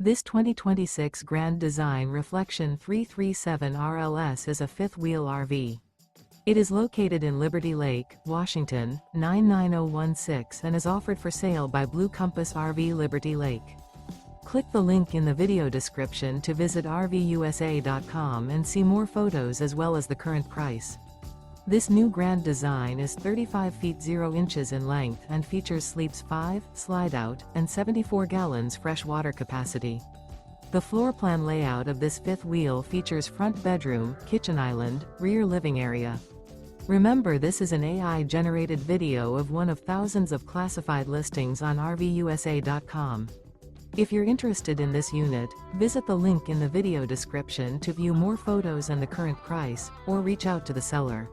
This 2026 Grand Design Reflection 337 RLS is a fifth-wheel RV. It is located in Liberty Lake, Washington, 99016 and is offered for sale by Blue Compass RV Liberty Lake. Click the link in the video description to visit RVUSA.com and see more photos as well as the current price. This new Grand Design is 35 feet 0 inches in length and features sleeps 5, slide-out, and 74 gallons fresh water capacity. The floor plan layout of this fifth wheel features front bedroom, kitchen island, rear living area. Remember, this is an AI-generated video of one of thousands of classified listings on RVUSA.com. If you're interested in this unit, visit the link in the video description to view more photos and the current price, or reach out to the seller.